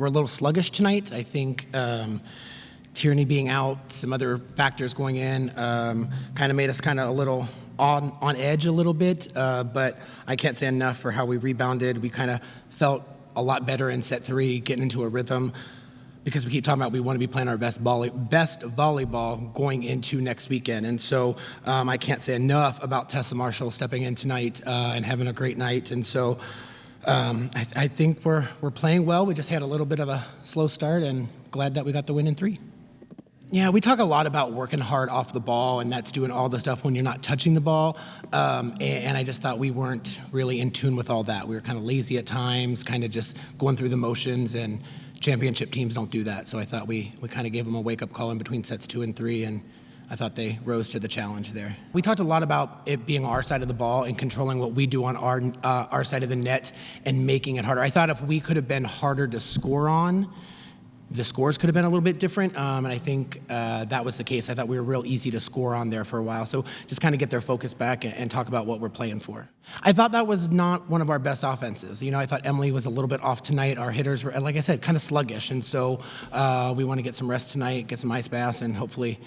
we're a little sluggish tonight. I think Tierney being out, some other factors going in, kind of made us kind of a little on edge a little bit, but I can't say enough for how we rebounded. We kind of felt a lot better in set 3, getting into a rhythm, because we keep talking about we want to be playing our best volleyball going into next weekend. And so I can't say enough about Tessa Marshall stepping in tonight and having a great night. And so I think we're playing well. We just had a little bit of a slow start, and glad that we got the win in 3. Yeah, we talk a lot about working hard off the ball, and that's doing all the stuff when you're not touching the ball. And I just thought we weren't really in tune with all that. We were kind of lazy at times, kind of just going through the motions, and championship teams don't do that. So I thought we kind of gave them a wake-up call in between sets 2 and 3, and I thought they rose to the challenge there. We talked a lot about it being our side of the ball and controlling what we do on our side of the net and making it harder. I thought if we could have been harder to score on, the scores could have been a little bit different, and I think that was the case. I thought we were real easy to score on there for a while, so just kind of get their focus back and talk about what we're playing for. I thought that was not one of our best offenses. You know, I thought Emily was a little bit off tonight. Our hitters were, like I said, kind of sluggish, and so we want to get some rest tonight, get some ice baths, and hopefully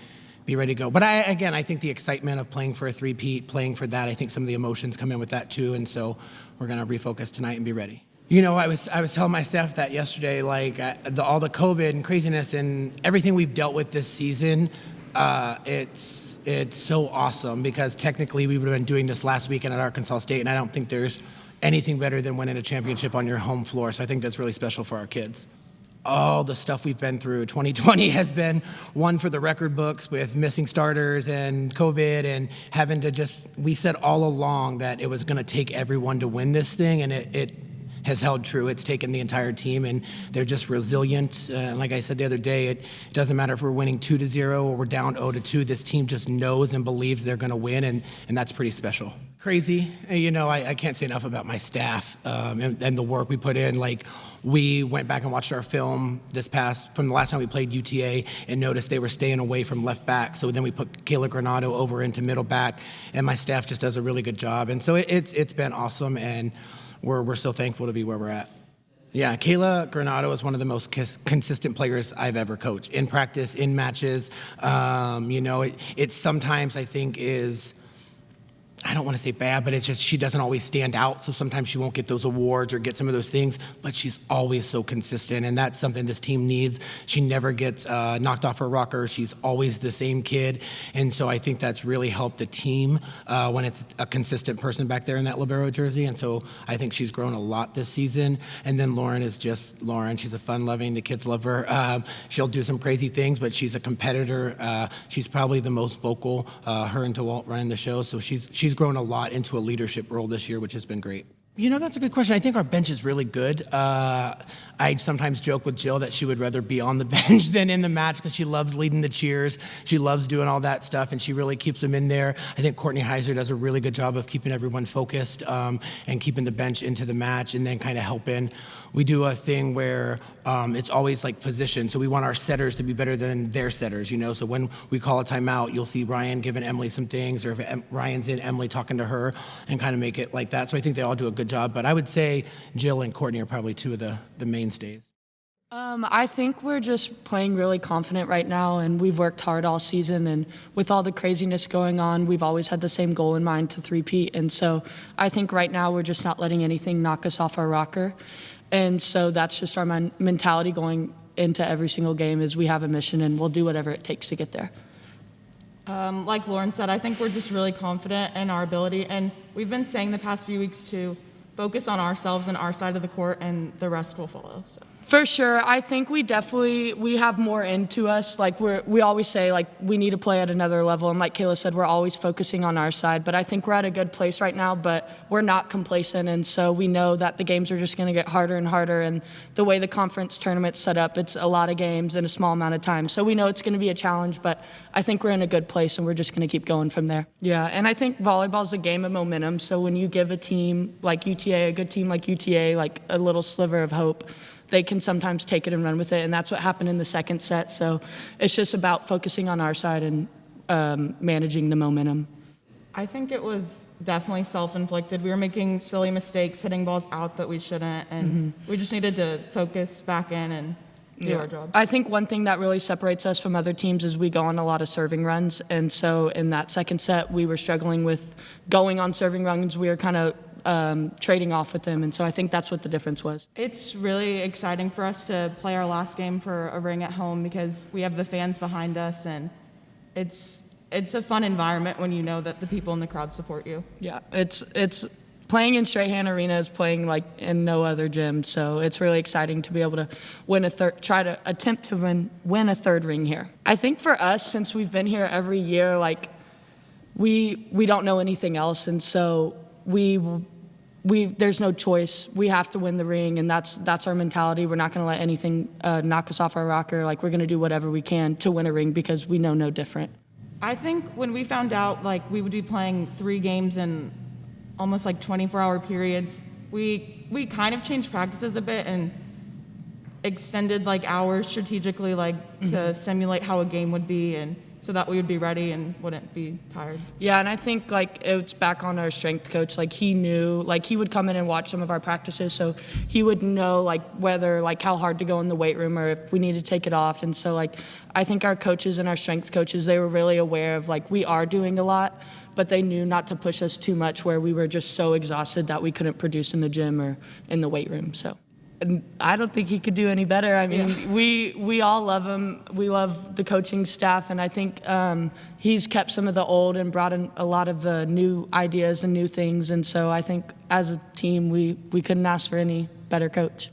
be ready to go. But I think the excitement of playing for a three-peat, playing for that, I think some of the emotions come in with that too, and so we're going to refocus tonight and be ready. You know, I was telling my staff that yesterday, like all the COVID and craziness and everything we've dealt with this season, it's so awesome, because technically we would have been doing this last weekend at Arkansas State, and I don't think there's anything better than winning a championship on your home floor. So I think that's really special for our kids. All the stuff we've been through. 2020 has been one for the record books, with missing starters and COVID and having to we said all along that it was going to take everyone to win this thing, and it has held true. It's taken the entire team, and they're just resilient. Like I said the other day, it doesn't matter if we're winning 2-0 or we're down 0-2. This team just knows and believes they're going to win, and that's pretty special. Crazy. You know, I can't say enough about my staff and the work we put in. Like, we went back and watched our film from the last time we played UTA, and noticed they were staying away from left back. So then we put Kayla Granado over into middle back, and my staff just does a really good job. And so it's been awesome, and we're so thankful to be where we're at. Yeah, Kayla Granado is one of the most consistent players I've ever coached, in practice, in matches. You know, it sometimes, I think, is, I don't want to say bad, but it's just she doesn't always stand out, so sometimes she won't get those awards or get some of those things, but she's always so consistent, and that's something this team needs. She never gets knocked off her rocker. She's always the same kid, and so I think that's really helped the team when it's a consistent person back there in that libero jersey, and so I think she's grown a lot this season. And then Lauren is just Lauren. She's a fun-loving, the kids love her. She'll do some crazy things, but she's a competitor. She's probably the most vocal, her and DeWalt running the show, so she's grown a lot into a leadership role this year, which has been great. You know, that's a good question. I think our bench is really good. I sometimes joke with Jill that she would rather be on the bench than in the match, because she loves leading the cheers. She loves doing all that stuff, and she really keeps them in there. I think Courtney Heiser does a really good job of keeping everyone focused and keeping the bench into the match, and then kind of helping. We do a thing where it's always like position, so we want our setters to be better than their setters, you know? So when we call a timeout, you'll see Ryan giving Emily some things, or if Ryan's in, Emily talking to her, and kind of make it like that. So I think they all do a good job, but I would say Jill and Courtney are probably two of the mainstays. I think we're just playing really confident right now, and we've worked hard all season, and with all the craziness going on, we've always had the same goal in mind, to three-peat, and so I think right now we're just not letting anything knock us off our rocker, and so that's just our mentality going into every single game, is we have a mission and we'll do whatever it takes to get there. Like Lauren said, I think we're just really confident in our ability, and we've been saying the past few weeks to focus on ourselves and our side of the court, and the rest will follow. So. For sure. I think we have more into us. Like we always say, like, we need to play at another level. And like Kayla said, we're always focusing on our side. But I think we're at a good place right now, but we're not complacent. And so we know that the games are just going to get harder and harder. And the way the conference tournament's set up, it's a lot of games in a small amount of time. So we know it's going to be a challenge, but I think we're in a good place, and we're just going to keep going from there. Yeah, and I think volleyball's a game of momentum. So when you give a team like UTA, a good team like UTA, like a little sliver of hope, they can sometimes take it and run with it, and that's what happened in the second set. So it's just about focusing on our side and managing the momentum. I think it was definitely self-inflicted. We were making silly mistakes, hitting balls out that we shouldn't, and we just needed to focus back in and do our jobs. I think one thing that really separates us from other teams is we go on a lot of serving runs. And so in that second set, we were struggling with going on serving runs. We were kind of trading off with them. And so I think that's what the difference was. It's really exciting for us to play our last game for a ring at home because we have the fans behind us, and it's a fun environment when you know that the people in the crowd support you. Yeah, it's playing in Strahan Arena is playing like in no other gym. So it's really exciting to be able to win attempt to win a third ring here. I think for us, since we've been here every year, like we don't know anything else, and so there's no choice. We have to win the ring, and that's our mentality. We're not going to let anything knock us off our rocker. Like, we're going to do whatever we can to win a ring because we know no different. I think when we found out like we would be playing 3 games in almost like 24-hour periods, we kind of changed practices a bit and extended like hours strategically, like to simulate how a game would be, and so that we would be ready and wouldn't be tired. Yeah, and I think like it's back on our strength coach. Like, he knew, like he would come in and watch some of our practices, so he would know like whether like how hard to go in the weight room or if we need to take it off. And so like I think our coaches and our strength coaches, they were really aware of like we are doing a lot, but they knew not to push us too much where we were just so exhausted that we couldn't produce in the gym or in the weight room. So. And I don't think he could do any better. I mean, we all love him. We love the coaching staff, and I think he's kept some of the old and brought in a lot of the new ideas and new things. And so I think as a team, we couldn't ask for any better coach.